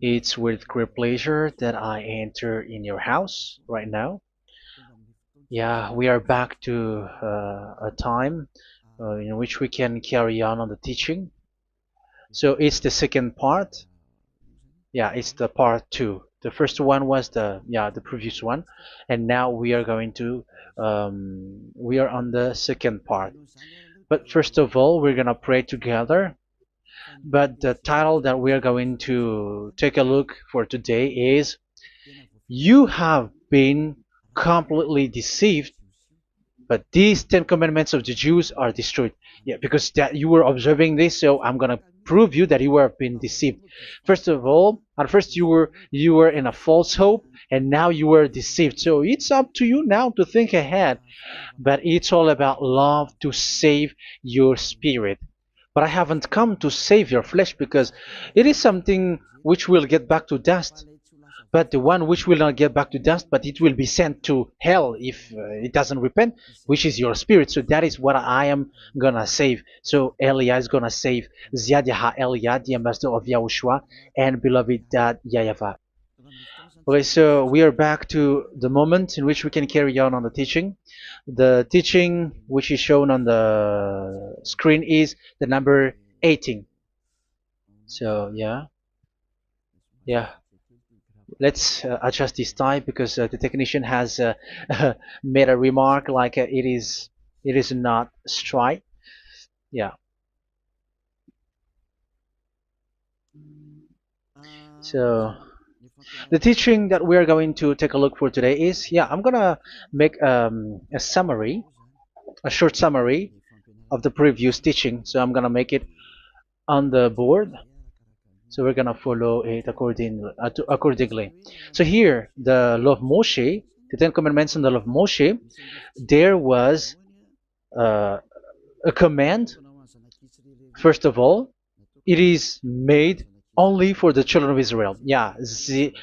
It's with great pleasure that I enter in your house right now. Yeah, we are back to a time in which we can carry on the teaching. So it's the second part. Yeah, it's the part two. The first one was the previous one, and now we are going to we are on the second part. But first of all, we're gonna pray together. But the title that we are going to take a look for today is "You have been completely deceived, but these Ten Commandments of the Jews are destroyed." Yeah, because that you were observing this, so I'm gonna prove you that you were been deceived. First of all, at first you were in a false hope, and now you were deceived. So it's up to you now to think ahead. But it's all about love to save your spirit. But I haven't come to save your flesh because it is something which will get back to dust. But the one which will not get back to dust, but it will be sent to hell if it doesn't repent, which is your spirit. So that is what I am gonna save. So Elia is gonna save Ziad Yaha Elia, the ambassador of Yahushua, and beloved dad YAHVAH. Okay, so we are back to the moment in which we can carry on the teaching. The teaching which is shown on the screen is the number 18. So yeah, let's adjust this time because the technician has made a remark like it is not straight. Yeah. So the teaching that we are going to take a look for today is, I'm gonna make a summary, a short summary of the previous teaching. So I'm gonna make it on the board. So we're gonna follow it accordingly. So here, the law of Moshe, the Ten Commandments and the law of Moshe, there was uh, a command. First of all, it is made only for the children of Israel. Yeah, Z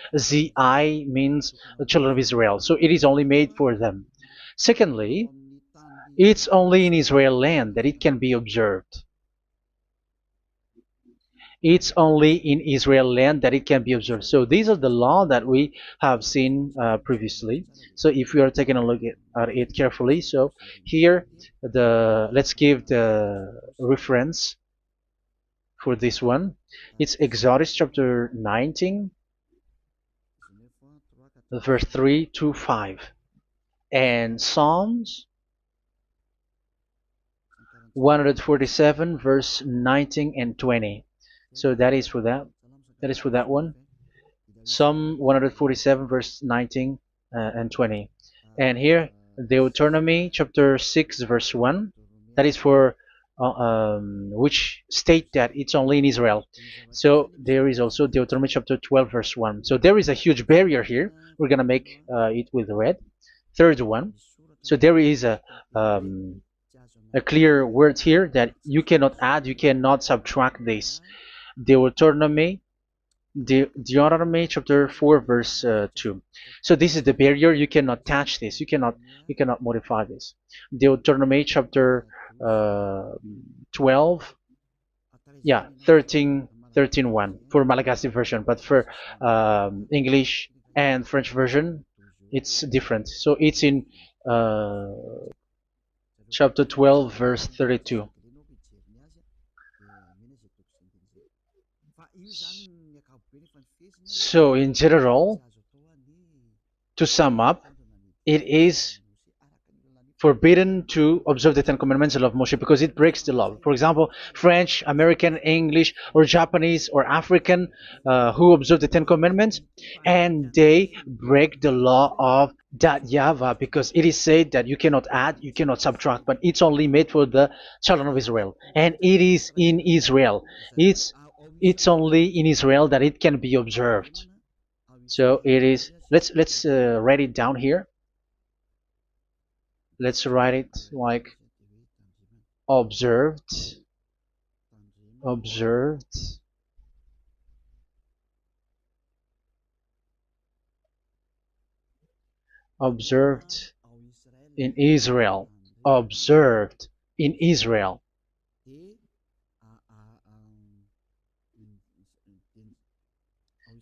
means the children of Israel. So it is only made for them. Secondly, it's only in Israel land that it can be observed. It's only in Israel land that it can be observed. So these are the law that we have seen previously. So if we are taking a look at it carefully, so here let's give the reference for this one. It's Exodus chapter 19, verse 3 to 5, and Psalms 147, verse 19 and 20. So that is for that. That is for that one. Psalm 147, verse 19 and 20. And here, Deuteronomy chapter 6, verse 1. That is for which state that it's only in Israel. So there is also Deuteronomy chapter 12, verse 1. So there is a huge barrier here. We're going to make it with red. Third one. So there is a clear word here that you cannot add, you cannot subtract this. Deuteronomy chapter 4, verse 2. So this is the barrier. You cannot touch this. You cannot modify this. Deuteronomy chapter 12, 13 1 for Malagasy version, but for English and French version, it's different. So it's in chapter 12, verse 32. So in general, to sum up, it is forbidden to observe the Ten Commandments, the law of Moshe, because it breaks the law. For example, French, American, English, or Japanese, or African who observe the Ten Commandments, and they break the law of that YAHVAH, because it is said that you cannot add, you cannot subtract, but it's only made for the children of Israel, and it is in Israel. It's only in Israel that it can be observed. So it is. Let's write it down here. Let's write it like observed, observed, observed in Israel, observed in Israel.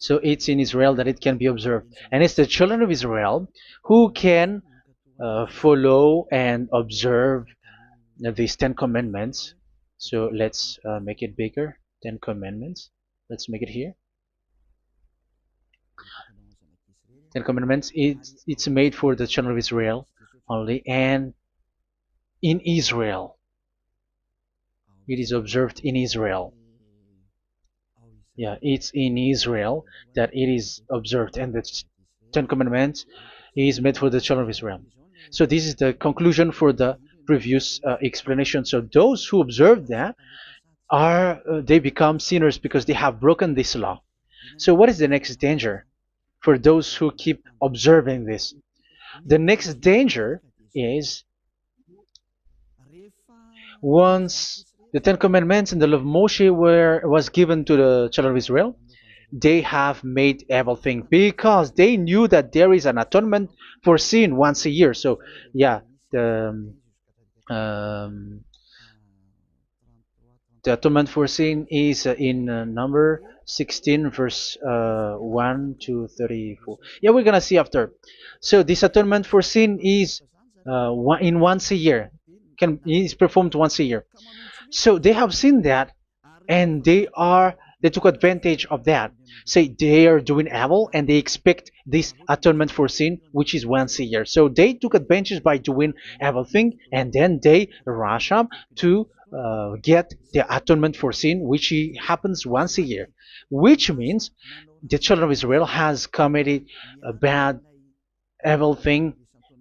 So it's in Israel that it can be observed, and it's the children of Israel who can follow and observe these 10 commandments. So let's make it bigger. 10 commandments. Let's make it here. 10 commandments. It's made for the children of Israel only, and in Israel. It is observed in Israel. Yeah, it's in Israel that it is observed, and the 10 Commandments is made for the children of Israel. So this is the conclusion for the previous explanation. So those who observe that are they become sinners because they have broken this law. So what is the next danger for those who keep observing this? The next danger is once the 10 Commandments and the law of Moshe was given to the children of Israel, they have made everything because they knew that there is an atonement for sin once a year. So yeah, um, the atonement for sin is in number 16 verse 1 to 34. Yeah, we're gonna see after. So this atonement for sin is in once a year, is performed once a year. So they have seen that, and they took advantage of that. Say they are doing evil and they expect this atonement for sin, which is once a year. So they took advantage by doing evil thing, and then they rush up to get the atonement for sin, which happens once a year, which means the children of Israel has committed a bad evil thing,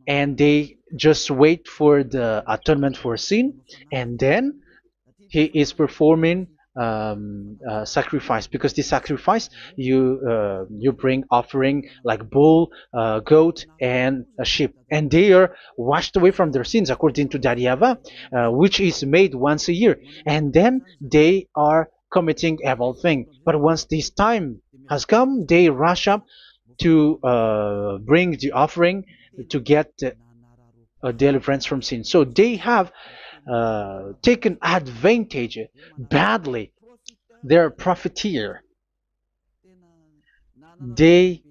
and they just wait for the atonement for sin, and then he is performing sacrifice, because the sacrifice you bring offering like bull, goat, and a sheep, and they are washed away from their sins according to that YAHVAH, which is made once a year, and then they are committing evil thing. But once this time has come, they rush up to bring the offering to get deliverance from sin. So they have taken advantage badly. They're a profiteer. They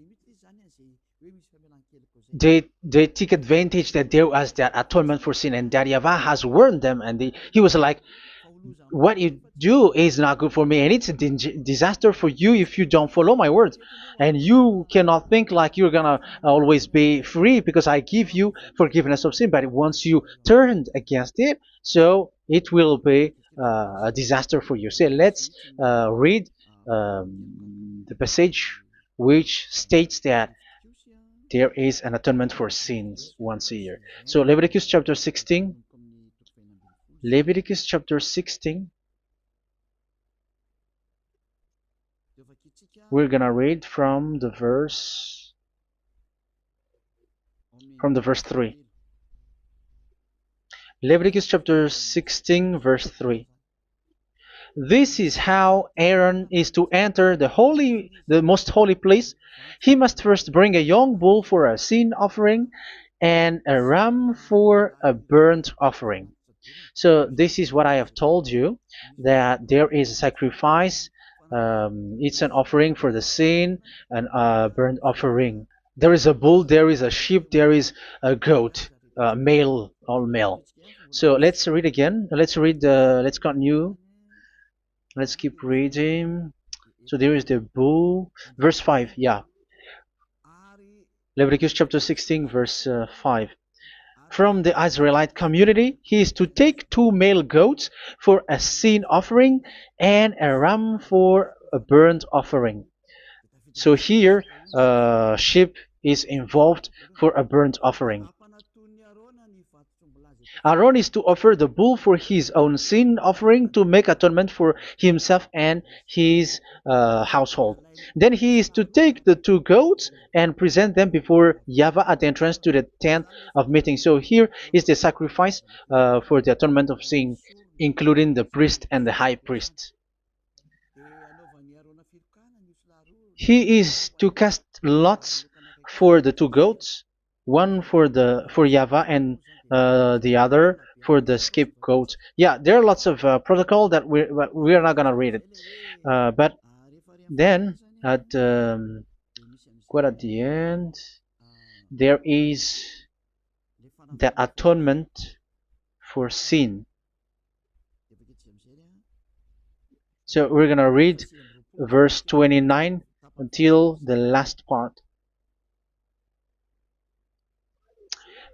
they take advantage that there was that atonement for sin, and that YAHVAH has warned them, and he was like, what you do is not good for me, and it's a disaster for you if you don't follow my words, and you cannot think like you're gonna always be free because I give you forgiveness of sin, but once you turned against it, so it will be a disaster for you. So let's read the passage which states that there is an atonement for sins once a year. So Leviticus chapter 16. Leviticus chapter 16. We're gonna read from the verse 3. Leviticus chapter 16 verse 3. This is how Aaron is to enter the most holy place. He must first bring a young bull for a sin offering and a ram for a burnt offering. So this is what I have told you, that there is a sacrifice. It's an offering for the sin, and a burnt offering. There is a bull, there is a sheep, there is a goat, male, all male. So let's read again. Let's continue. Let's keep reading. So there is the bull, verse 5. Yeah, Leviticus chapter 16 verse 5. From the Israelite community, he is to take 2 male goats for a sin offering and a ram for a burnt offering. So here, sheep is involved for a burnt offering. Aaron is to offer the bull for his own sin offering to make atonement for himself and his household. Then he is to take the 2 goats and present them before YAHVAH at the entrance to the tent of meeting. So here is the sacrifice for the atonement of sin, including the priest and the high priest. He is to cast lots for the 2 goats, one for YAHVAH and the other for the scapegoat. Yeah, there are lots of protocol that we are not gonna read it, but then At quite at the end, there is the atonement for sin. So we're gonna read verse 29 until the last part.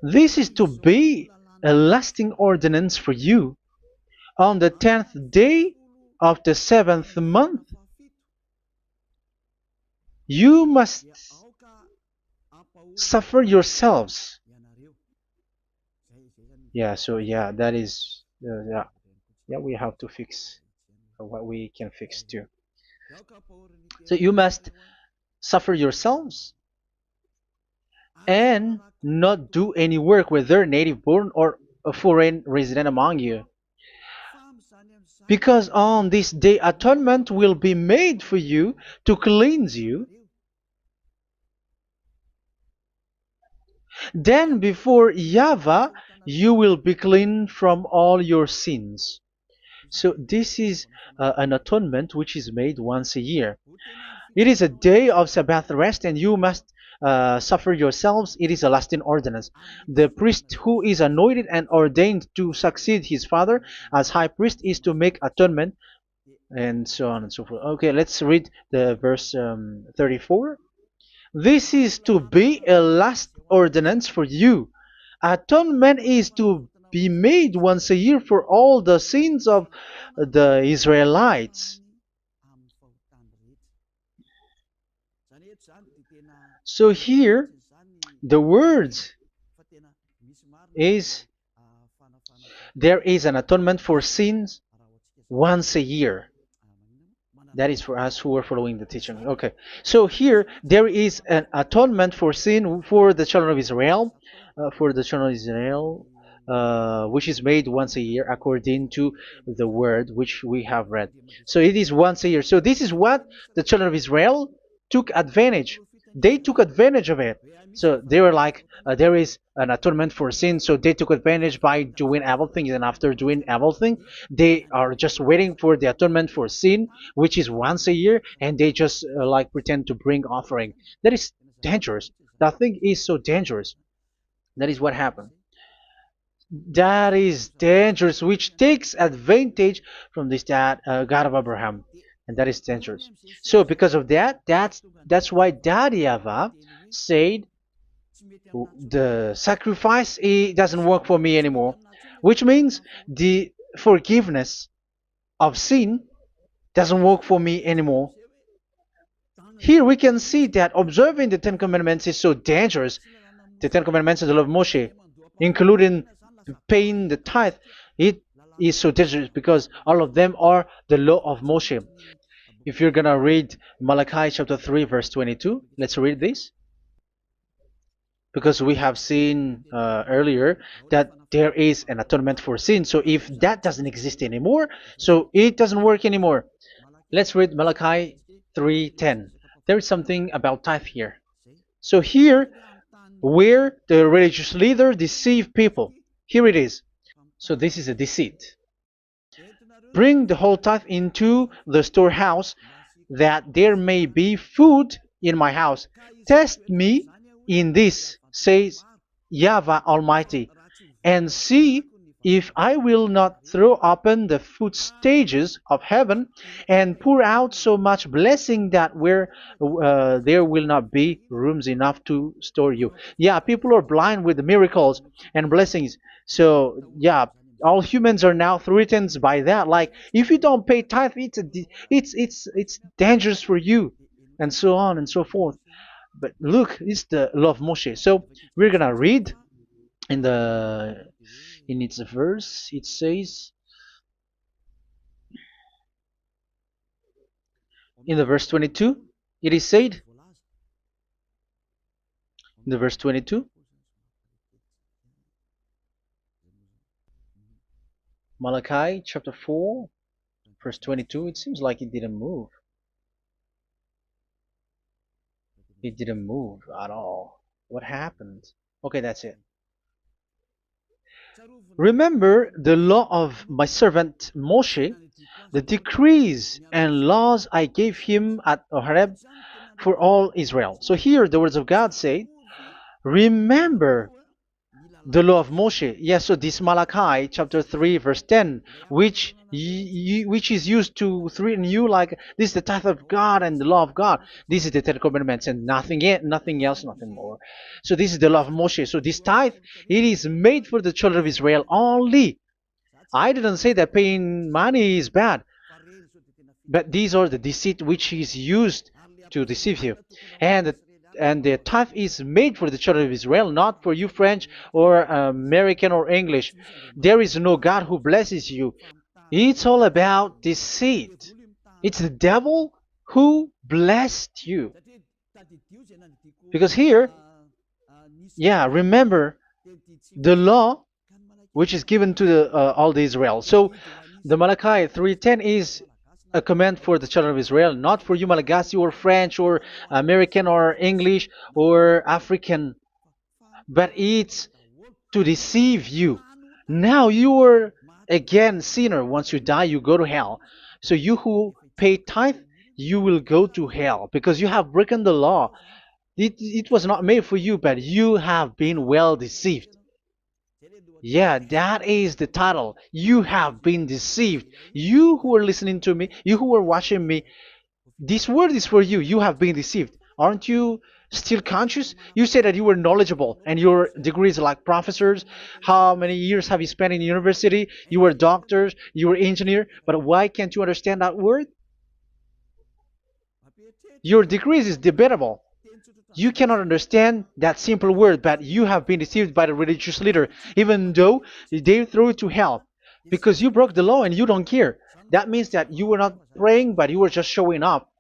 This is to be a lasting ordinance for you. On the 10th day of the 7th month, you must suffer yourselves. Yeah, so yeah, that is, yeah, we have to fix what we can fix too. So you must suffer yourselves and not do any work, whether native born or a foreign resident among you. Because on this day atonement will be made for you to cleanse you. Then before YAHVAH you will be clean from all your sins. So this is an atonement which is made once a year. It is a day of Sabbath rest, and you must suffer yourselves. It is a lasting ordinance. The priest who is anointed and ordained to succeed his father as high priest is to make atonement, and so on and so forth. Okay, let's read the verse 34. This is to be a last ordinance for you. Atonement is to be made once a year for all the sins of the Israelites. So here, the words is there is an atonement for sins once a year. That is for us who are following the teaching. Okay, so here there is an atonement for sin for the children of Israel, which is made once a year according to the word which we have read. So it is once a year. So this is what the children of Israel took advantage. They took advantage of it. So they were like, there is an atonement for sin. So they took advantage by doing everything, and after doing everything, they are just waiting for the atonement for sin, which is once a year, and they just like pretend to bring offering. That is dangerous. That thing is so dangerous. That is what happened. That is dangerous, which takes advantage from this God of Abraham, and that is dangerous. So because of that, that's why Daddy YAHVAH said the sacrifice it doesn't work for me anymore, which means the forgiveness of sin doesn't work for me anymore. Here we can see that observing the Ten Commandments is so dangerous. The Ten Commandments of the law of Moshe, including paying the tithe, it is so dangerous because all of them are the law of Moshe. If you're gonna read Malachi chapter 3 verse 22, let's read this. Because we have seen earlier that there is an atonement for sin. So if that doesn't exist anymore, so it doesn't work anymore. Let's read Malachi 3:10. There is something about tithe here. So here, where the religious leader deceive people, here it is. So this is a deceit. Bring the whole tithe into the storehouse, that there may be food in my house. Test me in this, says YAHVAH Almighty, and see if I will not throw open the food stages of heaven and pour out so much blessing that where there will not be rooms enough to store you. Yeah, people are blind with the miracles and blessings. So yeah, all humans are now threatened by that. Like if you don't pay tithe, it's dangerous for you, and so on and so forth. But look, it's the law of Moshe. So we're gonna read in its verse. It says in the verse 22. It is said in the verse 22. Malachi chapter 4 verse 22. It seems like it didn't move. It didn't move at all. What happened? Okay, that's it. Remember the law of my servant Moshe, the decrees and laws I gave him at Horeb for all Israel. So here the words of God say, remember the law of Moshe. Yes, so this Malachi chapter 3 verse 10, which is used to threaten you like this is the tithe of God and the law of God. This is the Ten Commandments and nothing yet, nothing else, nothing more. So this is the law of Moshe. So this tithe, it is made for the children of Israel only. I didn't say that paying money is bad, but these are the deceit which is used to deceive you. And the tithe is made for the children of Israel, not for you French or American or English. There is no God who blesses you. It's all about deceit. It's the devil who blessed you. Because here, yeah, remember the law which is given to all the Israel. So the Malachi 3:10 is a command for the children of Israel, not for you Malagasy or French or American or English or African, but it's to deceive you. Now you are again sinner. Once you die, you go to hell. So you who pay tithe, you will go to hell because you have broken the law. It was not made for you, but you have been well deceived. Yeah, that is the title. You have been deceived. You who are listening to me, you who are watching me, this word is for you. You have been deceived. Aren't you still conscious? You said that you were knowledgeable and your degrees like professors. How many years have you spent in university? You were doctors, you were engineer, but why can't you understand that word? Your degrees is debatable. You cannot understand that simple word, but you have been deceived by the religious leader, even though they throw you to hell because you broke the law and you don't care. That means that you were not praying, but you were just showing up.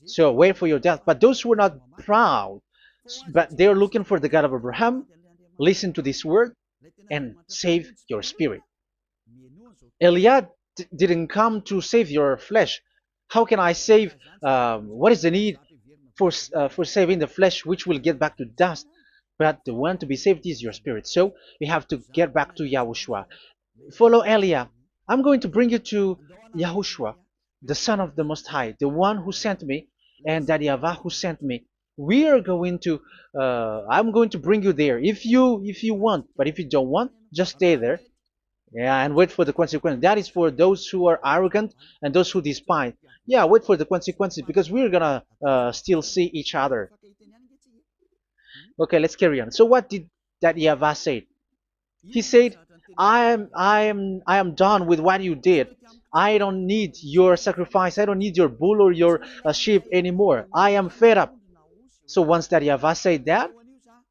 So wait for your death. But those who are not proud, but they are looking for the God of Abraham, listen to this word and save your spirit. Eliad didn't come to save your flesh. How can I save? What is the need for saving the flesh, which will get back to dust? But the one to be saved is your spirit. So we have to get back to YAHOSHUAH. Follow Eliah. I'm going to bring you to YAHOSHUAH, the Son of the Most High, the one who sent me, and that YAHVAH who sent me. We are going to. I'm going to bring you there if you want, but if you don't want, just stay there. Yeah, and wait for the consequence. That is for those who are arrogant and those who despise. Yeah, wait for the consequences because we're gonna still see each other. Okay, let's carry on. So what did that YAHVAH say? He said, I am done with what you did. I don't need your sacrifice. I don't need your bull or your sheep anymore. I am fed up. So once that YAHVAH said that,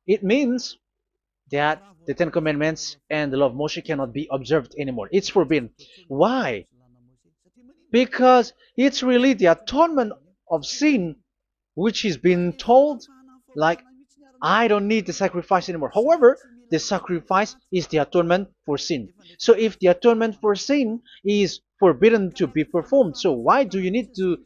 it means that the Ten Commandments and the law of Moshe cannot be observed anymore. It's forbidden. Why? Because it's really the atonement of sin which is being told, like, I don't need the sacrifice anymore. However, the sacrifice is the atonement for sin. So if the atonement for sin is forbidden to be performed, so why do you need to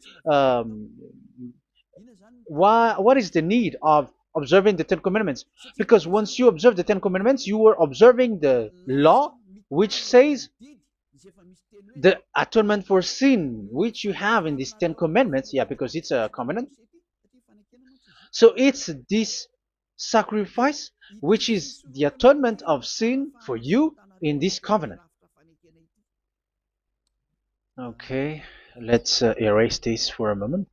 what is the need of observing the Ten Commandments? Because once you observe the Ten Commandments, you are observing the law which says the atonement for sin which you have in these Ten Commandments. Yeah, because it's a covenant. So it's this sacrifice which is the atonement of sin for you in this covenant. Okay, let's erase this for a moment.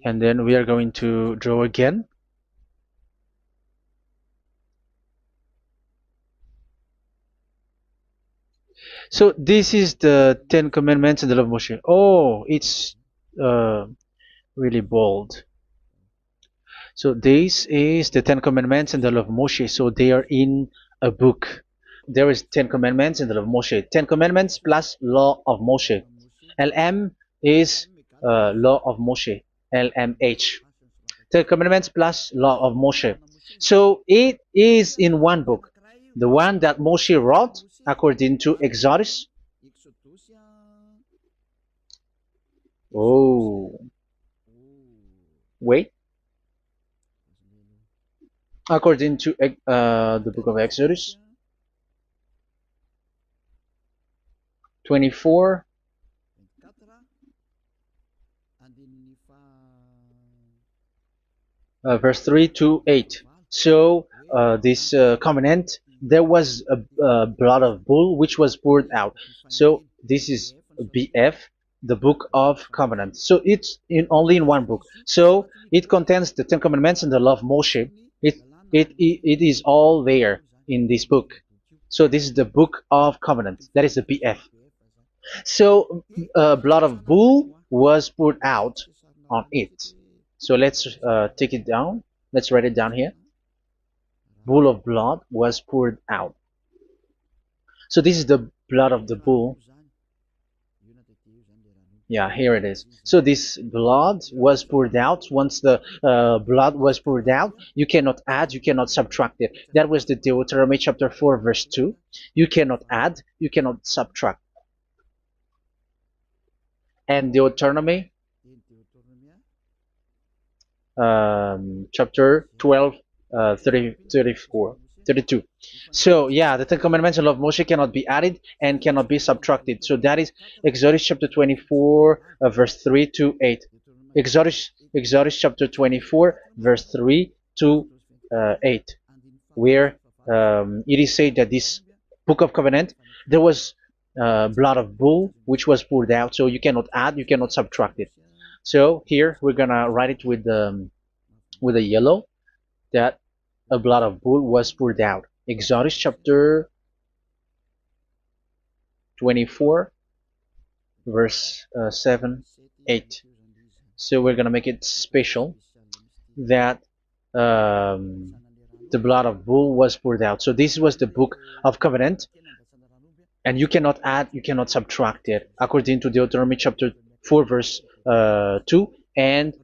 And then we are going to draw again. So this is the Ten Commandments and the law of Moshe. Oh, it's really bold. So this is the Ten Commandments and the law of Moshe. So they are in a book. There is Ten Commandments and the law of Moshe. Ten Commandments plus law of Moshe. LM is law of Moshe. LMH. Ten Commandments plus law of Moshe. So it is in one book. The one that Moshe wrote according to Exodus. Oh, wait. According to the book of Exodus. 24, verse 3 to 8. So this covenant, there was a blood of bull which was poured out. So this is BF, the book of covenant. So it's in only in one book. So it contains the Ten Commandments and the law of Moshe. It is all there in this book. So this is the book of covenant. That is the BF. So blood of bull was poured out on it. So let's take it down. Let's write it down here. Bull of blood was poured out. So this is the blood of the bull. Yeah, here it is. So this blood was poured out. Once the blood was poured out, you cannot add, you cannot subtract it. That was the Deuteronomy chapter 4, verse 2. You cannot add, you cannot subtract. And Deuteronomy chapter 12, 32. So yeah, the Ten Commandments and law of Moshe cannot be added and cannot be subtracted. So that is Exodus chapter 24, verse 3 to 8. Exodus chapter 24, verse 3 to 8, where it is said that this book of covenant, there was blood of bull which was poured out. So you cannot add, you cannot subtract it. So here we're gonna write it with a yellow, that a blood of bull was poured out. Exodus chapter 24, verse 7, 8. So we're gonna make it special that the blood of bull was poured out. So this was the book of covenant, and you cannot add, you cannot subtract it, according to Deuteronomy chapter 4, verse 2 and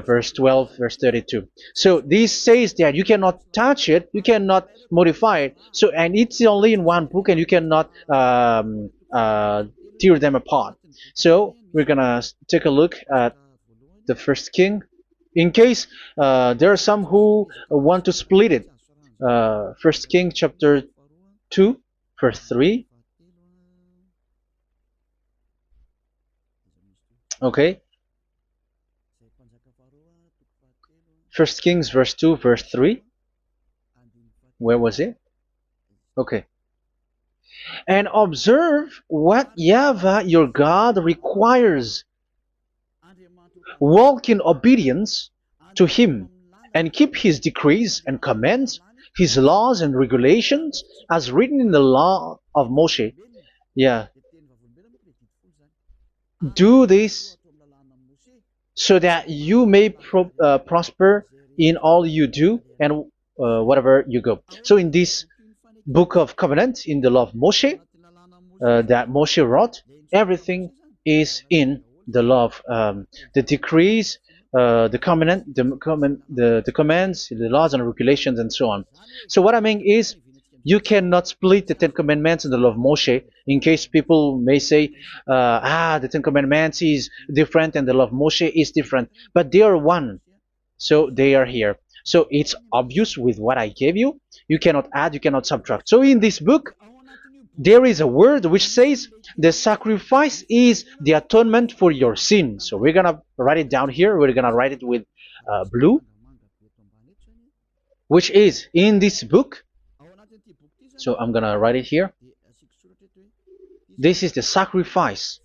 verse 12, verse 32. So this says that you cannot touch it, you cannot modify it. So, and it's only in one book, and you cannot tear them apart. So we're gonna take a look at the first king, in case there are some who want to split it. First King chapter 2, verse 3. Okay. First Kings verse 2, verse 3. Where was it? Okay. And observe what YAHVAH your God requires. Walk in obedience to him, and keep his decrees and commands, his laws and regulations, as written in the law of Moshe. Yeah. Do this so that you may prosper in all you do and whatever you go. So in this book of covenant, in the law of Moshe, that Moshe wrote, everything is in the law of the decrees, the covenant, the commands, the laws and regulations, and so on. So what I mean is, you cannot split the Ten Commandments and the law of Moshe, in case people may say, the Ten Commandments is different and the law of Moshe is different, but they are one. So they are here. So it's obvious with what I gave you. You cannot add, you cannot subtract. So in this book, there is a word which says the sacrifice is the atonement for your sin. So we're gonna write it down here. We're gonna write it with blue, which is in this book. So I'm gonna write it here. This is the sacrifice.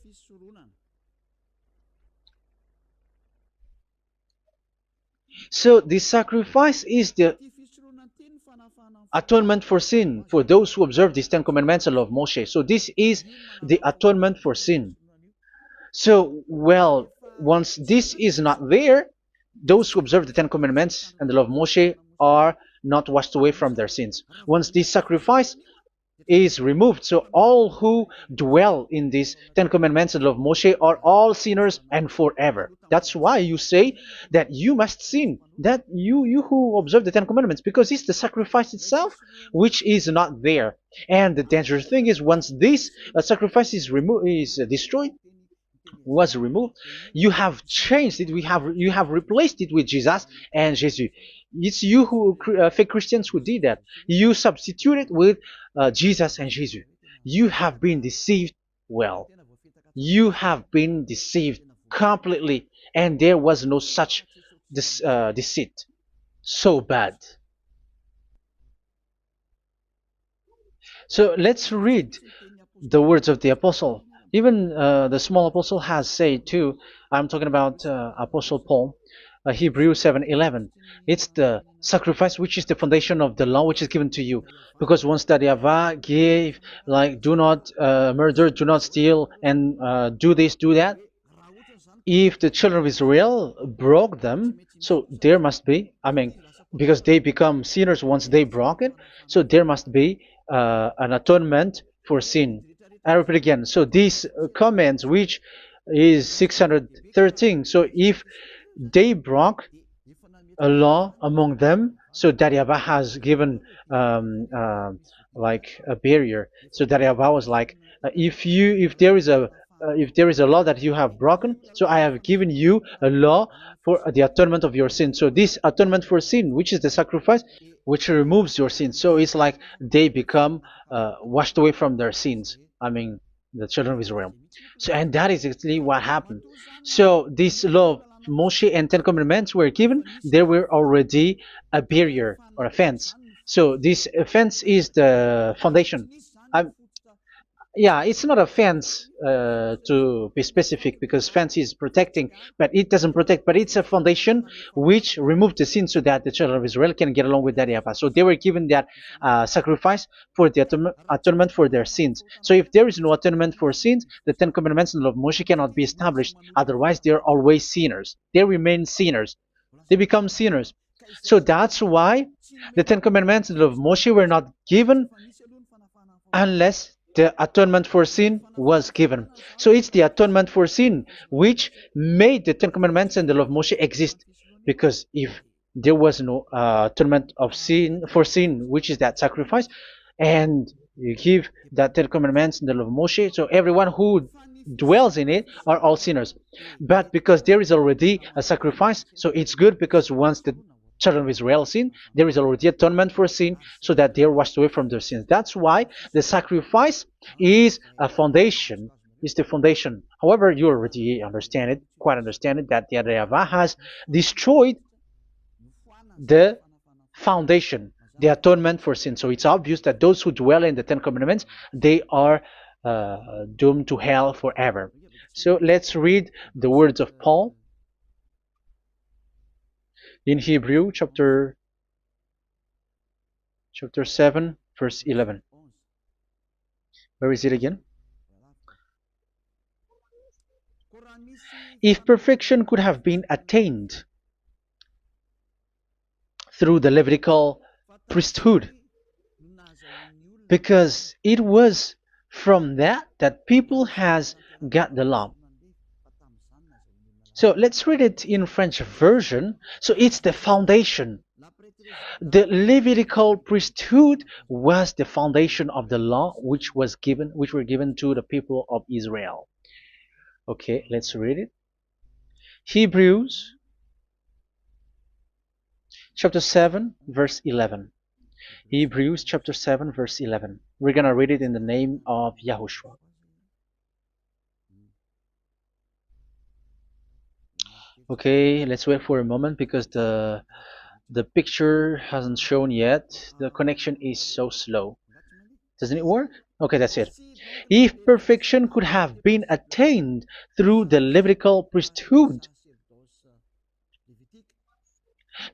So the sacrifice is the atonement for sin, for those who observe these Ten Commandments and law of Moshe. So this is the atonement for sin. So, well, once this is not there, those who observe the Ten Commandments and the law of Moshe are not washed away from their sins. Once this sacrifice is removed, so all who dwell in these Ten Commandments and law of Moshe are all sinners and forever. That's why you say that you must sin, that you who observe the Ten Commandments, because it's the sacrifice itself which is not there. And the dangerous thing is, once this sacrifice is destroyed, was removed, you have changed it. You have replaced it with Jesus and Jesus. It's you who fake Christians who did that. You substitute it with Jesus and Jesus. You have been deceived well. You have been deceived completely, and there was no such deceit. So bad. So let's read the words of the apostle. Even the small apostle has said too. I'm talking about Apostle Paul, Hebrews 7:11. It's the sacrifice which is the foundation of the law which is given to you. Because once that Yahweh gave, like, do not murder, do not steal, and do this, do that, if the children of Israel broke them, so there must be, I mean, because they become sinners once they broke it, so there must be an atonement for sin. I repeat again. So these comments, which is 613, so if they broke a law among them, so Daryaba has given like a barrier. So Daryaba was like, if there is a law that you have broken, so I have given you a law for the atonement of your sin. So this atonement for sin, which is the sacrifice, which removes your sin. So it's like they become washed away from their sins. I mean, the children of Israel. So, and that is exactly what happened. So this law of Moshe and Ten Commandments were given. There were already a barrier or a fence. So this fence is the foundation. I, yeah, it's not a fence to be specific, because fence is protecting, but it doesn't protect. But it's a foundation which removed the sin so that the children of Israel can get along with that Yahweh. So they were given that sacrifice for the atonement for their sins. So if there is no atonement for sins, the Ten Commandments and the law of Moshe cannot be established. Otherwise, they are always sinners. They remain sinners. They become sinners. So that's why the Ten Commandments and the law of Moshe were not given unless the atonement for sin was given. So it's the atonement for sin which made the Ten Commandments and the law of Moshe exist. Because if there was no atonement of sin for sin, which is that sacrifice, and you give that Ten Commandments and the law of Moshe, so everyone who dwells in it are all sinners. But because there is already a sacrifice, so it's good, because once the children of Israel sin, there is already atonement for sin, so that they are washed away from their sins. That's why the sacrifice is a foundation, is the foundation. However, you already understand it, quite understand it, that the YAHVAH has destroyed the foundation, the atonement for sin. So it's obvious that those who dwell in the Ten Commandments, they are doomed to hell forever. So let's read the words of Paul in Hebrew chapter 7 verse 11. Where is it again? If perfection could have been attained through the Levitical priesthood, because it was from that people has got the law. So let's read it in French version. So it's the foundation. The Levitical priesthood was the foundation of the law which were given to the people of Israel. Okay, let's read it. Hebrews chapter 7 verse 11. Hebrews chapter 7 verse 11. We're going to read it in the name of YAHOSHUAH. Okay, let's wait for a moment, because the picture hasn't shown yet. The connection is so slow. Doesn't it work? Okay, that's it. If perfection could have been attained through the Levitical priesthood,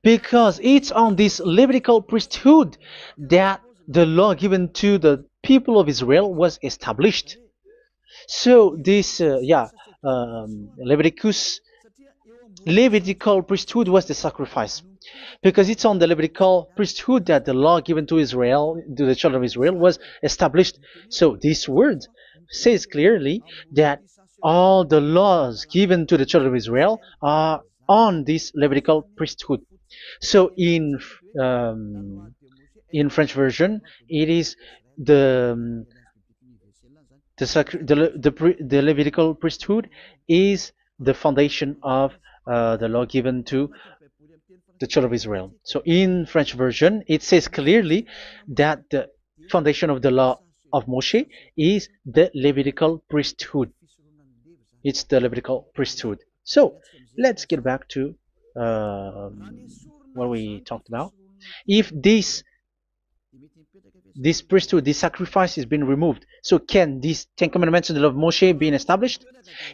because it's on this Levitical priesthood that the law given to the people of Israel was established. So this, Levitical priesthood was the sacrifice, because it's on the Levitical priesthood that the law given to Israel, to the children of Israel, was established. So this word says clearly that all the laws given to the children of Israel are on this Levitical priesthood. So in French version, it is the Levitical priesthood is the foundation of the law given to the children of Israel. So in French version, it says clearly that the foundation of the law of Moshe is the Levitical priesthood. It's the Levitical priesthood. So let's get back to what we talked about. If this priesthood, this sacrifice is being removed, so can these Ten Commandments and the law of Moshe be established?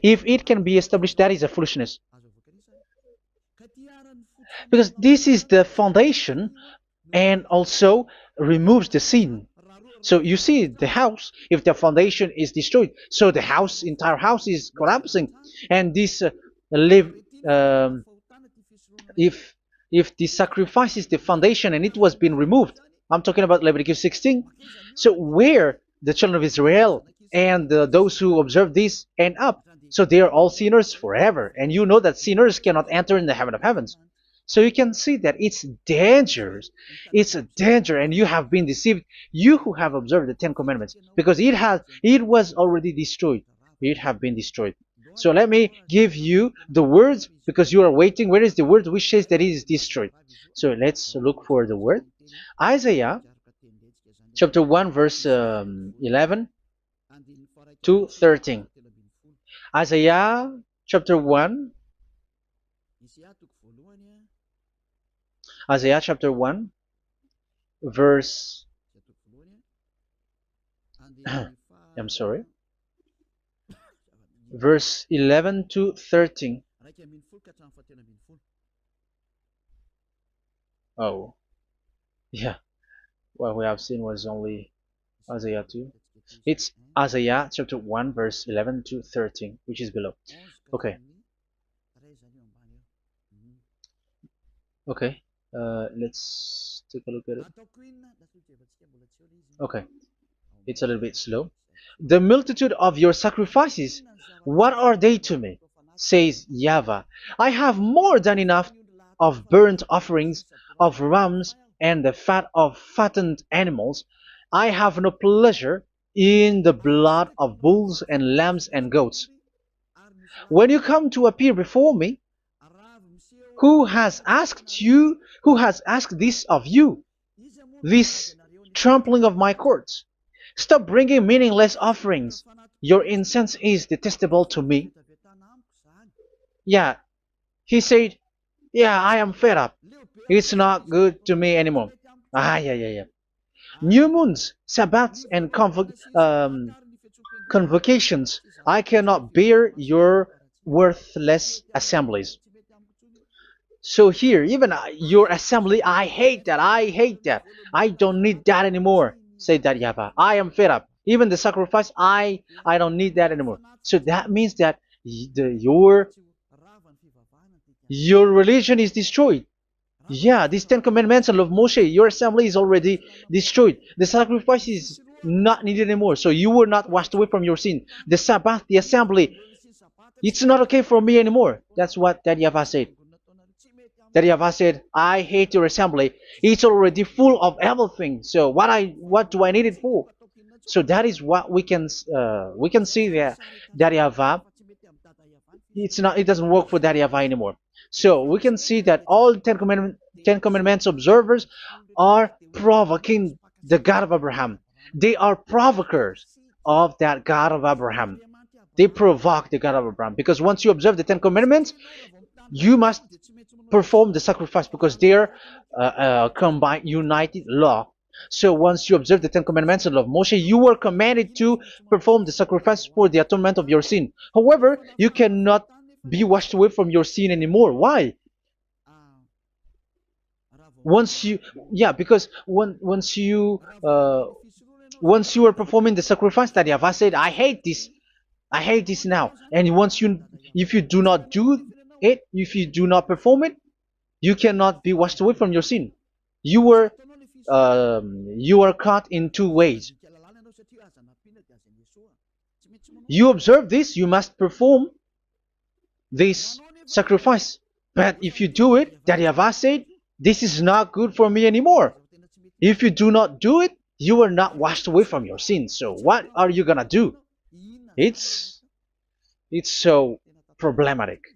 If it can be established, that is a foolishness. Because this is the foundation and also removes the sin. So you see the house, if the foundation is destroyed, so the house, entire house is collapsing. And this live, um, if the sacrifice is the foundation and it was being removed, I'm talking about Leviticus 16. So where the children of Israel and those who observe this end up, so they are all sinners forever. And you know that sinners cannot enter in the heaven of heavens. So you can see that it's dangerous. It's a danger, and you have been deceived. You who have observed the Ten Commandments, because it was already destroyed. It have been destroyed. So let me give you the words, because you are waiting. Where is the word which says that it is destroyed? So let's look for the word. Isaiah chapter 1 verse 11 to 13. Isaiah chapter 1. Isaiah chapter 1 verse I'm sorry, verse 11 to 13. Oh, yeah. What we have seen was only Isaiah 2. It's Isaiah chapter 1 verse 11 to 13, which is below. Okay. Okay. Let's take a look at it. Okay. It's a little bit slow. The multitude of your sacrifices, what are they to me? Says YAHVAH. I have more than enough of burnt offerings, of rams, and the fat of fattened animals. I have no pleasure in the blood of bulls and lambs and goats. When you come to appear before me, who has asked this of you, this trampling of my courts? Stop bringing meaningless offerings. Your incense is detestable to me. Yeah, he said, yeah, I am fed up. It's not good to me anymore. Yeah. New moons, Sabbaths, and convocations. I cannot bear your worthless assemblies. So here, even your assembly, I hate that. I hate that. I don't need that anymore. Say that, YAHVAH. I am fed up. Even the sacrifice, I don't need that anymore. So that means that your religion is destroyed. Yeah, these Ten Commandments and of Moshe, your assembly is already destroyed. The sacrifice is not needed anymore. So you were not washed away from your sin. The Sabbath, the assembly, it's not okay for me anymore. That's what that YAHVAH said. That YAHVAH said, I hate your assembly. It's already full of everything. So what do I need it for? So that is what we can see there. That YAHVAH, it doesn't work for that YAHVAH anymore. So we can see that all Ten Commandments observers are provoking the God of Abraham. They are provokers of that God of Abraham. They provoke the God of Abraham, because once you observe the Ten Commandments, you must perform the sacrifice, because they're combined, united law. So once you observe the Ten Commandments and love Moshe, you were commanded to perform the sacrifice for the atonement of your sin. However, you cannot be washed away from your sin anymore. Why? Once you, yeah, because once you are performing the sacrifice, that YAHVAH said, I hate this now. And if you do not do it, if you do not perform it, you cannot be washed away from your sin. You are caught in two ways. You observe this, you must perform this sacrifice. But if you do it, that YAHVAH said, this is not good for me anymore. If you do not do it, you are not washed away from your sins. So what are you gonna do? It's so problematic.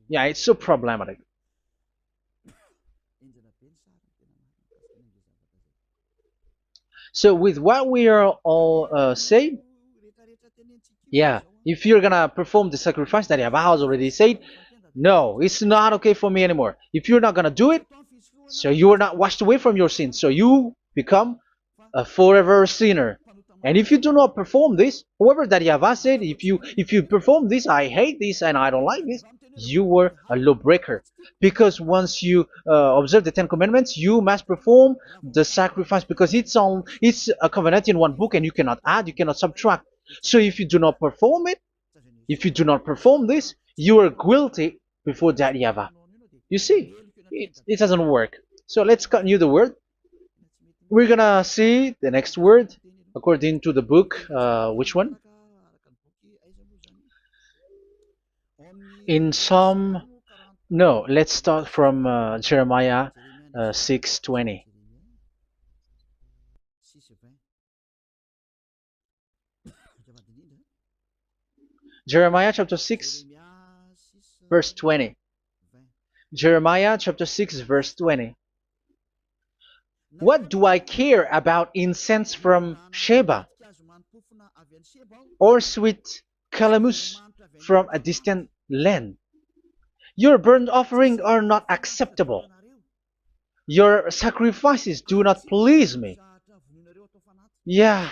Yeah, it's so problematic. So with what we are all saying, yeah, if you're gonna perform the sacrifice that Yahweh has already said, no, it's not okay for me anymore. If you're not gonna do it, so you are not washed away from your sins, so you become a forever sinner. And if you do not perform this, however that Yahweh said, if you perform this, I hate this and I don't like this, you were a lawbreaker. Because once you observe the Ten Commandments, you must perform the sacrifice, because it's a covenant in one book, and you cannot add, you cannot subtract. So if you do not perform it, if you do not perform this, you are guilty before that Yahweh. You see, it doesn't work. So let's continue the word. We're gonna see the next word according to the book. Which one? In Psalm. No, let's start from Jeremiah 6:20. Jeremiah chapter 6, verse 20. Jeremiah chapter 6, verse 20. What do I care about incense from Sheba, or sweet calamus from a distant land? Your burnt offerings are not acceptable. Your sacrifices do not please me. Yeah,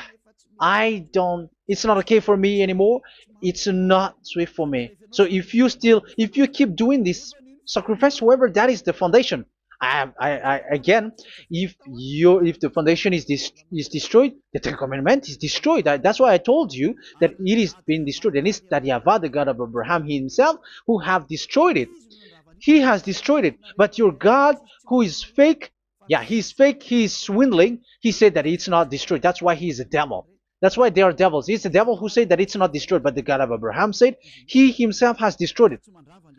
it's not okay for me anymore. It's not sweet for me. So if you keep doing this sacrifice, however, that is the foundation. Again, if the foundation is destroyed, the Ten Commandment is destroyed. That's why I told you that it is being destroyed, and it's that Yahweh, the God of Abraham himself, who have destroyed it. He has destroyed it. But your God, who is fake, yeah, he's fake, he's swindling. He said that it's not destroyed. That's why he is a devil. That's why they are devils. It's the devil who said that it's not destroyed, but the God of Abraham said he himself has destroyed it.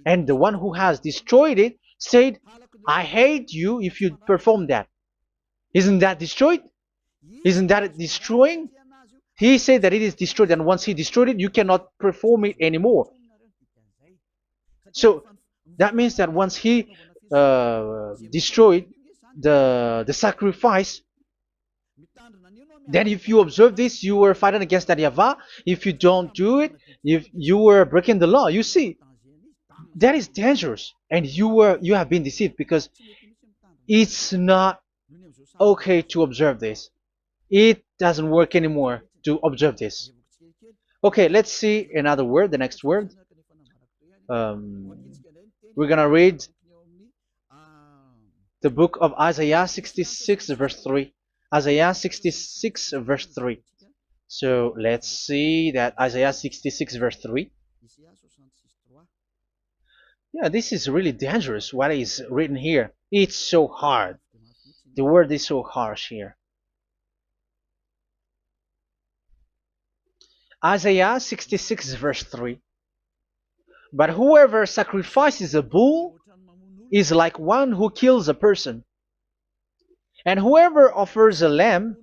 And the one who has destroyed it said, I hate you if you perform that. Isn't that destroyed? Isn't that destroying? He said that it is destroyed, and once he destroyed it, you cannot perform it anymore. So that means that once he destroyed the sacrifice, then if you observe this, you were fighting against that Yahweh. If you don't do it, if you were breaking the law, you see, that is dangerous, and you have been deceived, because it's not okay to observe this. It doesn't work anymore to observe this. Okay, let's see another word, the next word. We're gonna read the book of Isaiah 66 verse 3. Isaiah 66 verse 3. So let's see that Isaiah 66 verse 3. Yeah, this is really dangerous what is written here. It's so hard. The word is so harsh here. Isaiah 66 verse 3. But whoever sacrifices a bull is like one who kills a person. And whoever offers a lamb...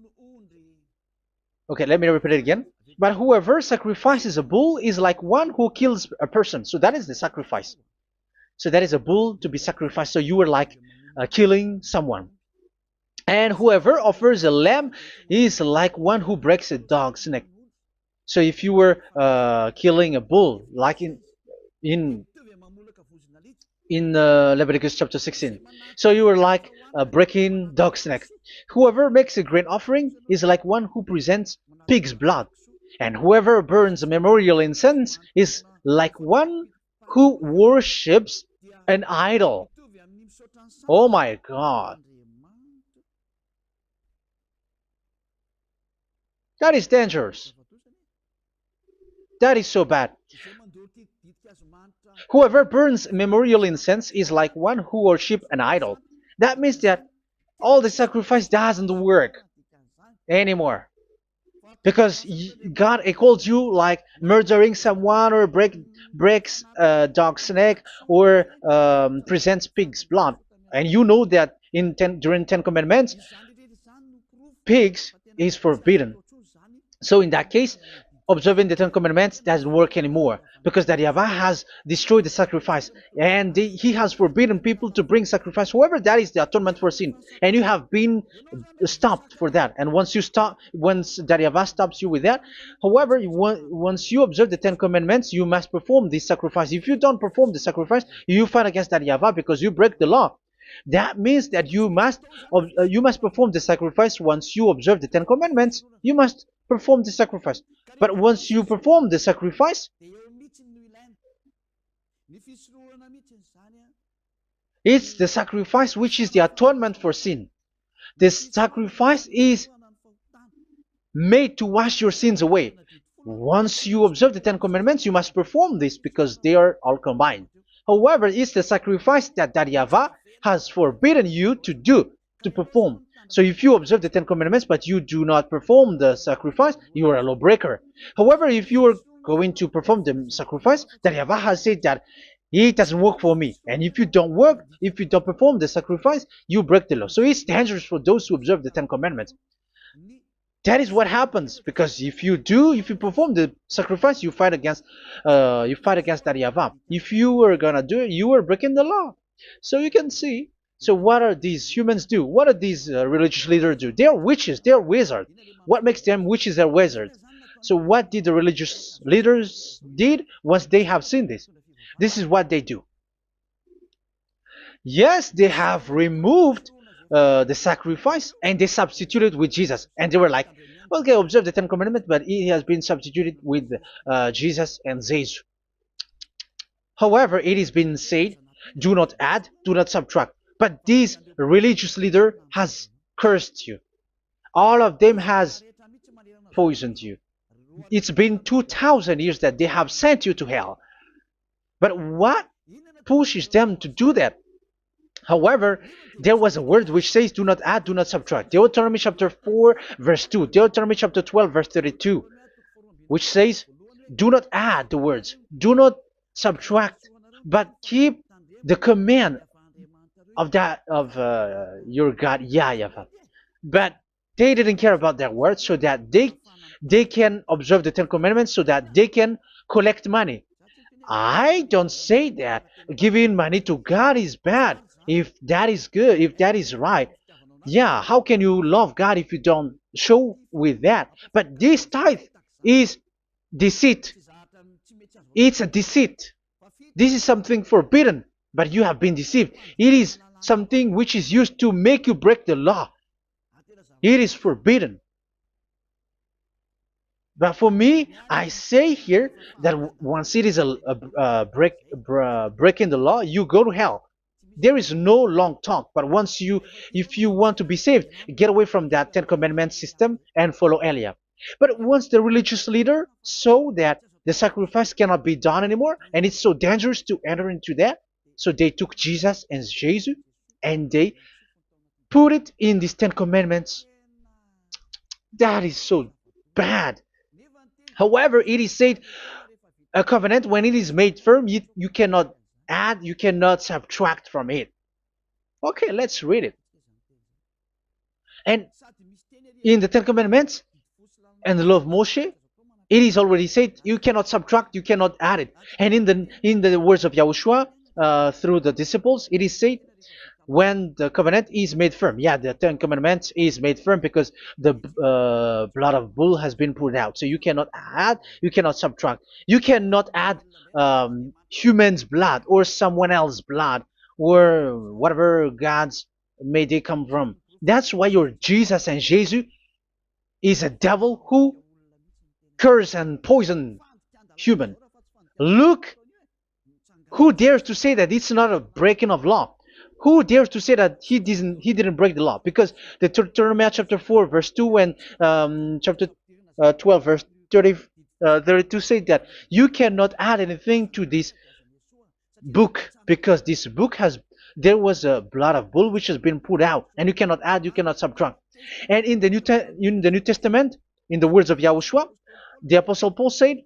Okay, let me repeat it again. But whoever sacrifices a bull is like one who kills a person. So that is the sacrifice. So that is a bull to be sacrificed. So you were like killing someone. And whoever offers a lamb is like one who breaks a dog's neck. So if you were killing a bull, like in Leviticus chapter 16, so you were like breaking dog's neck. Whoever makes a grain offering is like one who presents pig's blood, and whoever burns a memorial incense is like one who worships an idol. Oh my God. That is dangerous. That is so bad. Whoever burns memorial incense is like one who worships an idol. That means that all the sacrifice doesn't work anymore. Because God calls you like murdering someone, or breaks a dog's neck, or presents pig's blood. And you know that during 10 Commandments, pigs is forbidden. So in that case, observing the Ten Commandments doesn't work anymore because that Yahweh has destroyed the sacrifice and he has forbidden people to bring sacrifice. However, that is the atonement for sin, and you have been stopped for that. And once you stop, once that Yahweh stops you with that, however, once you observe the Ten Commandments, you must perform this sacrifice. If you don't perform the sacrifice, you fight against that Yahweh because you break the law. That means that you must perform the sacrifice. Once you observe the Ten Commandments, you must perform the sacrifice. But once you perform the sacrifice, it's the sacrifice which is the atonement for sin. This sacrifice is made to wash your sins away. Once you observe the Ten Commandments, you must perform this because they are all combined. However, it's the sacrifice that Yahweh has forbidden you to do, to perform. So if you observe the Ten Commandments but you do not perform the sacrifice, you are a lawbreaker. However, if you are going to perform the sacrifice, that Yahweh has said that it doesn't work for me. And if you don't perform the sacrifice, you break the law. So it's dangerous for those who observe the Ten Commandments. That is what happens, because if you perform the sacrifice, you fight against that Yahweh. If you are gonna do it, you are breaking the law. So you can see. So what are these humans do? What are these religious leaders do? They are witches. They are wizards. What makes them witches and wizards? So what did the religious leaders did once they have seen this? This is what they do. Yes, they have removed the sacrifice and they substituted with Jesus, and they were like, okay, observe the Ten Commandments, but it has been substituted with Jesus and Jesus. However, it has been said, do not add, do not subtract. But this religious leader has cursed you. All of them has poisoned you. It's been 2,000 years that they have sent you to hell. But what pushes them to do that? However, there was a word which says, do not add, do not subtract. Deuteronomy chapter 4, verse 2. Deuteronomy chapter 12, verse 32. Which says, do not add the words. Do not subtract. But keep the command of your God, Yahvah. But they didn't care about their words, so that they can observe the Ten Commandments, so that they can collect money. I don't say that giving money to God is bad. If that is good, if that is right, yeah, how can you love God if you don't show with that? But this tithe is deceit. It's a deceit. This is something forbidden, but you have been deceived. It is something which is used to make you break the law. It is forbidden. But for me, I say here that once it is breaking the law, you go to hell. There is no long talk. But if you want to be saved, get away from that Ten Commandments system and follow Eliab. But once the religious leader saw that the sacrifice cannot be done anymore, and it's so dangerous to enter into that, so they took Jesus and Jesus and they put it in these Ten Commandments. That is so bad. However, it is said, a covenant, when it is made firm, you cannot add, you cannot subtract from it. Okay, let's read it. And in the Ten Commandments and the law of Moshe, it is already said, you cannot subtract, you cannot add it. And in the words of YAHOSHUAH, through the disciples, it is said, when the covenant is made firm. Yeah, the Ten Commandments is made firm because the blood of bull has been poured out. So you cannot add, you cannot subtract. You cannot add human's blood or someone else's blood or whatever gods may they come from. That's why your Jesus and Jesus is a devil who curse and poison human. Look, who dares to say that it's not a breaking of law? Who dares to say that he didn't break the law? Because the Deuteronomy chapter 4 verse 2 and chapter 12 verse 32 say that you cannot add anything to this book, because this book there was a blood of bull which has been put out, and you cannot add, you cannot subtract. And in the New Testament, in the words of YAHOSHUAH, the Apostle Paul said,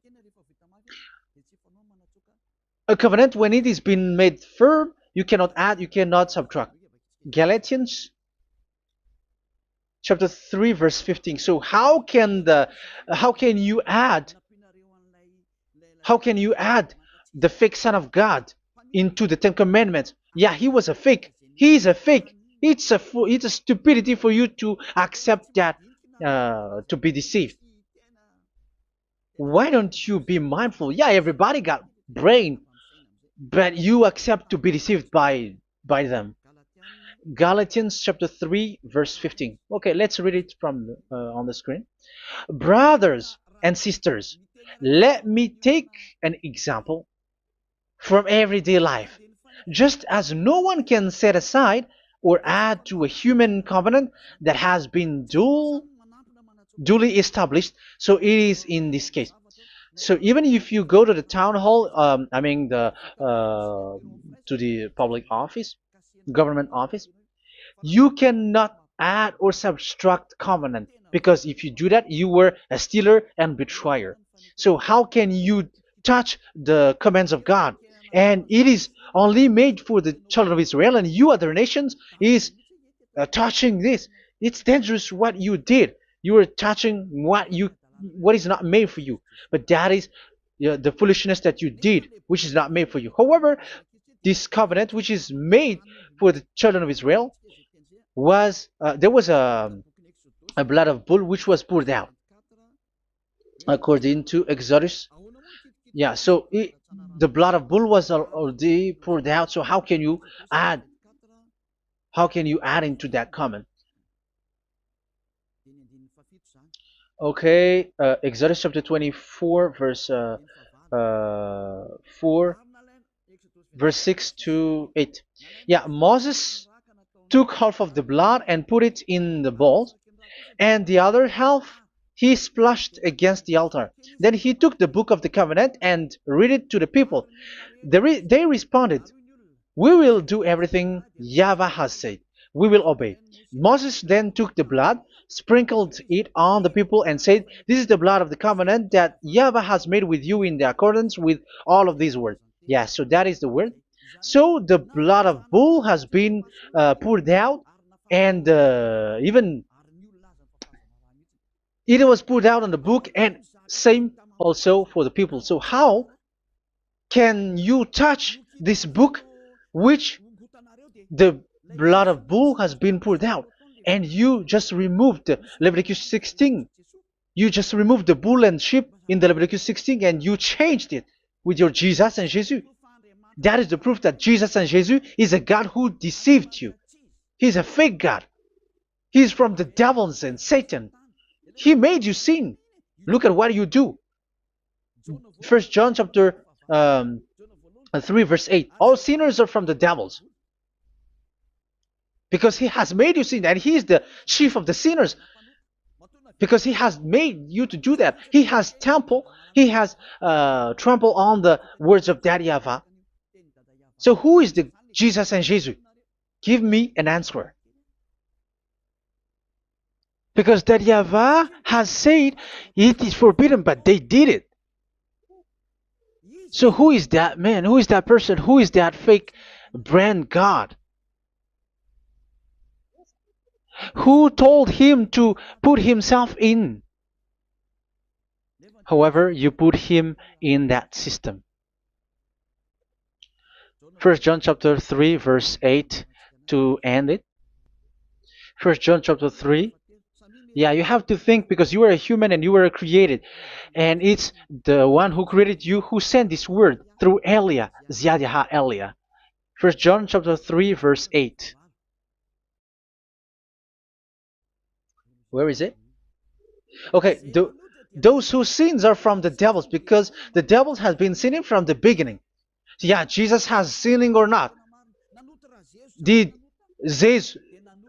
a covenant, when it is been made firm, you cannot add, you cannot subtract. Galatians chapter 3 verse 15. So how can you add How can you add the fake Son of God into the Ten Commandments? Yeah, he was a fake. He is a fake. It's a stupidity for you to accept that, to be deceived. Why don't you be mindful? Yeah, everybody got brain, but you accept to be deceived by them. Galatians chapter 3 verse 15. Okay, let's read it from on the screen. Brothers and sisters, let me take an example from everyday life. Just as no one can set aside or add to a human covenant that has been duly established, so it is in this case. So even if you go to the town hall, I mean to the public office, government office, you cannot add or subtract covenant, because if you do that, you were a stealer and betrayer. So how can you touch the commands of God? And it is only made for the children of Israel, and you other nations is touching this. It's dangerous what you did. You are touching what is not made for you. But that is, the foolishness that you did, which is not made for you. However, this covenant, which is made for the children of Israel, was there was a blood of bull which was poured out according to Exodus. Yeah, so the blood of bull was already poured out. So add how can you add into that comment? Okay, Exodus chapter 24 verse 4, verse 6 to 8. Yeah, Moses took half of the blood and put it in the bowl, and the other half he splashed against the altar. Then he took the book of the covenant and read it to the people. They responded, "We will do everything YAHVAH has said. We will obey." Moses then took the blood, sprinkled it on the people, and said, "This is the blood of the covenant that YAHVAH has made with you in accordance with all of these words." Yeah, so that is the word. So the blood of bull has been poured out, and even it was poured out on the book, and same also for the people. So how can you touch this book which the blood of bull has been poured out, and you just removed Leviticus 16? You just removed the bull and sheep in the Leviticus 16, and you changed it with your Jesus and Jesus. That is the proof that Jesus and Jesus is a God who deceived you. He's a fake God. He's from the devils and Satan. He made you sin. Look at what you do. First John chapter 3 verse 8. All sinners are from the devils, because he has made you sin, and he is the chief of the sinners, because he has made you to do that. He has trampled on the words of Daddy Ava. So who is the Jesus and Jesus? Give me an answer. Because Daddy Ava has said it is forbidden, but they did it. So who is that man? Who is that person? Who is that fake brand God? Who told him to put himself in? However, you put him in that system. First John chapter 3 verse 8 to end it. First John chapter 3. Yeah, you have to think, because you are a human and you were created. And it's the one who created you who sent this word through Elia, Ziadiha Elia. First John chapter 3 verse 8. Where is it? Okay, those whose sins are from the devils, because the devils has been sinning from the beginning. Yeah, Jesus has sinning or not? Did Jesus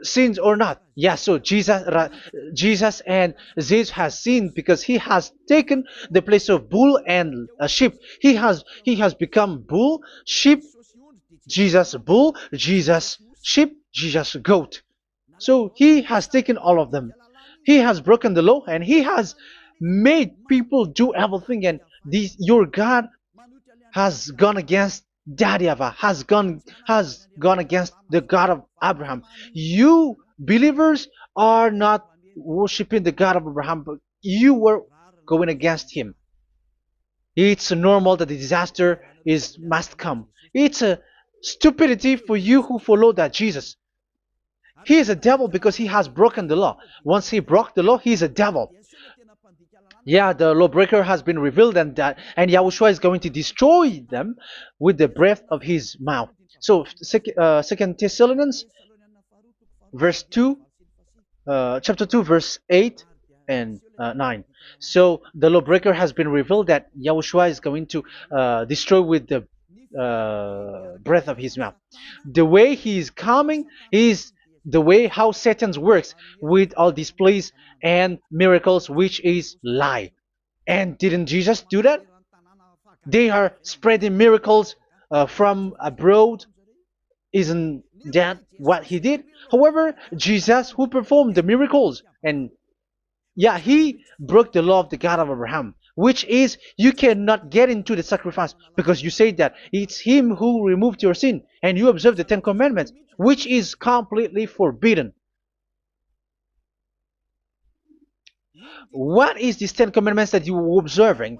sins or not? Yeah, so Jesus and Jesus has sinned, because he has taken the place of bull and a sheep. He has become bull, sheep, Jesus bull, Jesus sheep, Jesus goat. So he has taken all of them. He has broken the law, and he has made people do everything. And your God has gone against Daddy Ava, has gone against the God of Abraham. You believers are not worshiping the God of Abraham, but you were going against him. It's normal that the disaster is must come. It's a stupidity for you who follow that Jesus. He is a devil because he has broken the law. Once he broke the law, he is a devil. Yeah, the lawbreaker has been revealed, and Yahushua is going to destroy them with the breath of his mouth. So, Second Thessalonians, verse 2, chapter 2, verse 8 and 9. So the lawbreaker has been revealed that Yahushua is going to destroy with the breath of his mouth. The way he is coming is the way how Satan works with all displays and miracles, which is lie. And didn't Jesus do that? They are spreading miracles from abroad. Isn't that what he did? However, Jesus, who performed the miracles, and yeah, he broke the law of the God of Abraham, which is you cannot get into the sacrifice because you say that it's him who removed your sin, and you observe the Ten Commandments, which is completely forbidden. What is these Ten Commandments that you were observing?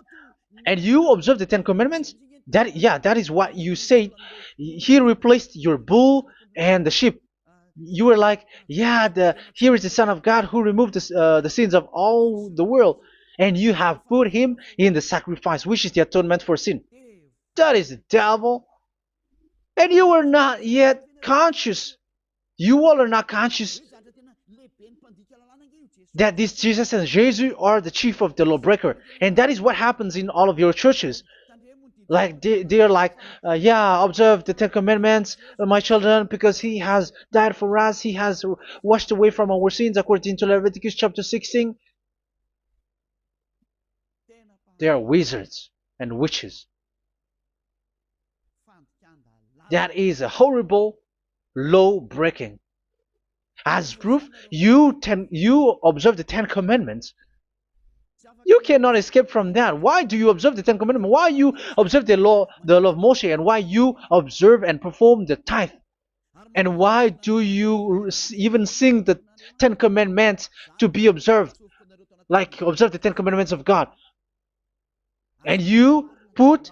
And you observe the Ten Commandments? That, yeah, that is what you said. He replaced your bull and the sheep. You were like, yeah, here is the Son of God who removed the sins of all the world, and you have put him in the sacrifice, which is the atonement for sin. That is the devil. And you are not yet conscious. You all are not conscious that this Jesus and Jesus are the chief of the lawbreaker. And that is what happens in all of your churches. Like they're like, yeah, observe the Ten Commandments, my children, because he has died for us. He has washed away from our sins according to Leviticus chapter 16. They are wizards and witches. That is a horrible law breaking. As proof, you observe the Ten Commandments. You cannot escape from that. Why do you observe the Ten Commandments? Why you observe the law of Moshe, and why you observe and perform the tithe? And why do you even sing the Ten Commandments to be observed? Like observe the Ten Commandments of God. And you put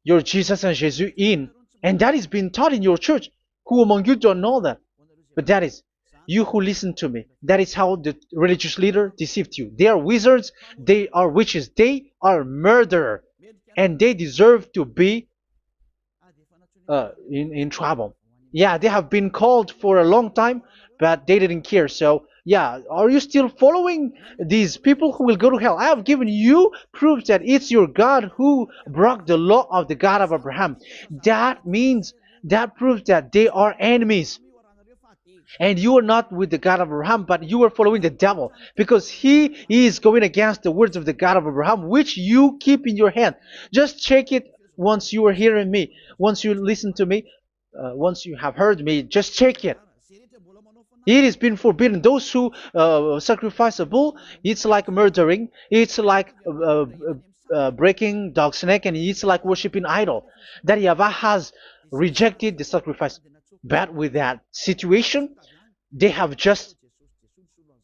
your Jesus and Jesus in. And that is being taught in your church. Who among you don't know that? But that is you who listen to me. That is how the religious leader deceived you. They are wizards. They are witches. They are murderers. And they deserve to be in trouble. Yeah, they have been called for a long time, but they didn't care. So, yeah, are you still following these people who will go to hell? I have given you proof that it's your God who broke the law of the God of Abraham. That means, that proves that they are enemies. And you are not with the God of Abraham, but you are following the devil, because he is going against the words of the God of Abraham, which you keep in your hand. Just check it once you are hearing me, once you listen to me, once you have heard me, just check it. It has been forbidden. Those who sacrifice a bull, it's like murdering, it's like breaking dog's neck, and it's like worshiping idol. That YAHVAH has rejected the sacrifice. But with that situation, they have just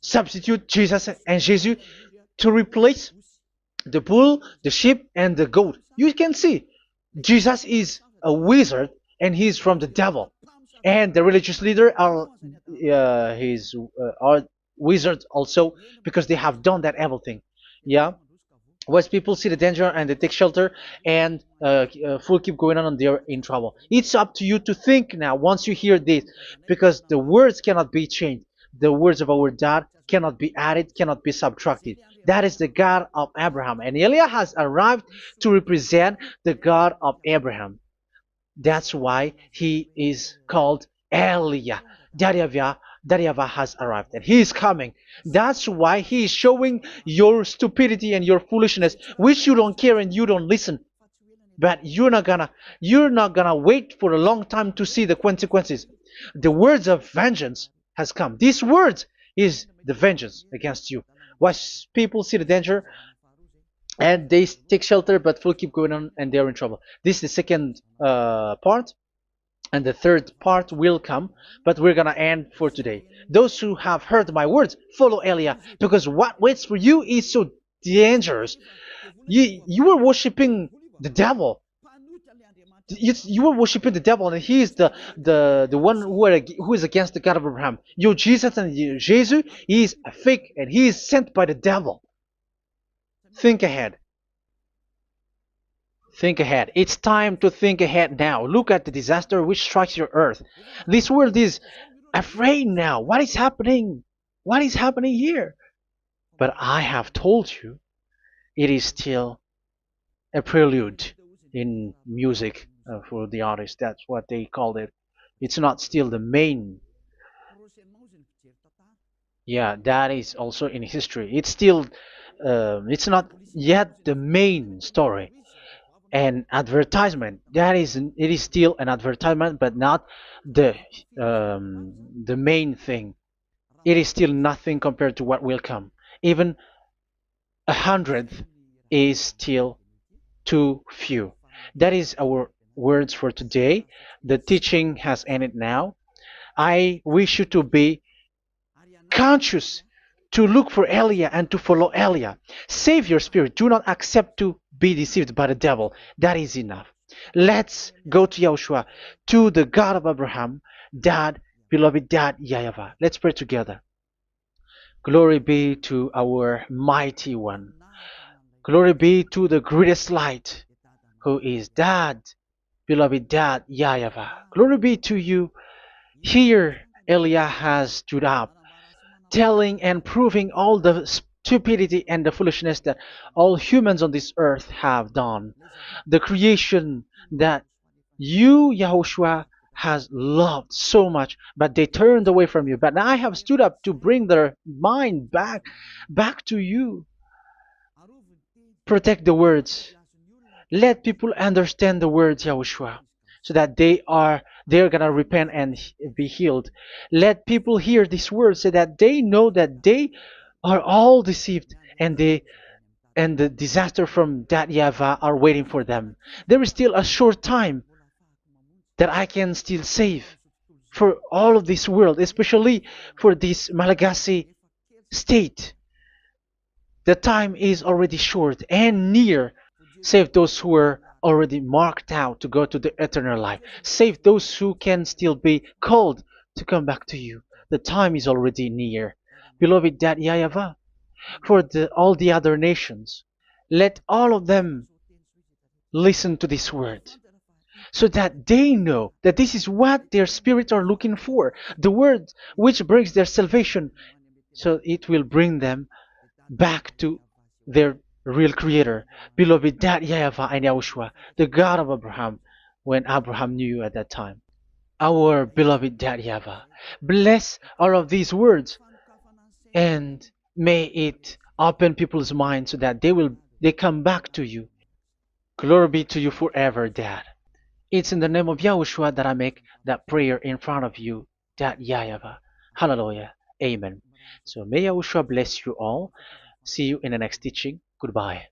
substitute Jesus and Jesus to replace the bull, the sheep, and the goat. You can see Jesus is a wizard, and he is from the devil. And the religious leader are are wizards also, because they have done that evil thing. Yeah. Once people see the danger and they take shelter, and full keep going on, and they're in trouble. It's up to you to think now once you hear this, because the words cannot be changed. The words of our God cannot be added, cannot be subtracted. That is the God of Abraham, and Eliah has arrived to represent the God of Abraham. That's why he is called Eliah. YAHVAH has arrived, and he is coming. That's why he is showing your stupidity and your foolishness, which you don't care and you don't listen. But you're not gonna wait for a long time to see the consequences. The words of vengeance has come. These words is the vengeance against you. Once people see the danger and they take shelter, but will keep going on, and they're in trouble. This is the second part. And the third part will come, but we're gonna end for today. Those who have heard my words, follow Eliah, because what waits for you is so dangerous. You were worshiping the devil. You were worshiping the devil, and he is the one who is against the God of Abraham. Your Jesus and your Jesus, he is a fake, and he is sent by the devil. Think ahead. Think ahead. It's time to think ahead now. Look at the disaster which strikes your earth. This world is afraid now. What is happening? What is happening here? But I have told you, it is still a prelude in music for the artist. That's what they called it. It's not still the main. Yeah, that is also in history. It's still, it's not yet the main story. And advertisement, that is, it is still an advertisement, but not the the main thing. It is still nothing compared to what will come. Even a hundredth is still too few. That is our words for today. The teaching has ended now. I wish you to be conscious, to look for Elia and to follow Elia. Save your spirit. Do not accept to be deceived by the devil. That is enough. Let's go to Yahushua, to the God of Abraham, Dad, beloved Dad, YAHVAH. Let's pray together. Glory be to our mighty one. Glory be to the greatest light, who is Dad, beloved Dad, YAHVAH. Glory be to you. Here, Elia has stood up, telling and proving all the stupidity and the foolishness that all humans on this earth have done. The creation that you, Yahushua, has loved so much, but they turned away from you. But now I have stood up to bring their mind back to you. Protect the words. Let people understand the words, Yahushua, so that they're gonna repent and be healed. Let people hear these words so that they know that they are all deceived, and the disaster from that YAHVAH are waiting for them. There is still a short time that I can still save for all of this world, especially for this Malagasy state. The time is already short and near. Save those who are already marked out to go to the eternal life. Save those who can still be called to come back to you. The time is already near. Beloved Dad YAHVAH, for all the other nations, let all of them listen to this word, so that they know that this is what their spirits are looking for. The word which brings their salvation, so it will bring them back to their real creator, beloved Dad YAHVAH and Yahushua, the God of Abraham, when Abraham knew you at that time. Our beloved Dad YAHVAH, bless all of these words, and may it open people's minds so that they come back to you. Glory be to you forever, Dad. It's in the name of Yahushua that I make that prayer in front of you, Dad YAHVAH. Hallelujah. Amen. So may Yahushua bless you all. See you in the next teaching. Goodbye.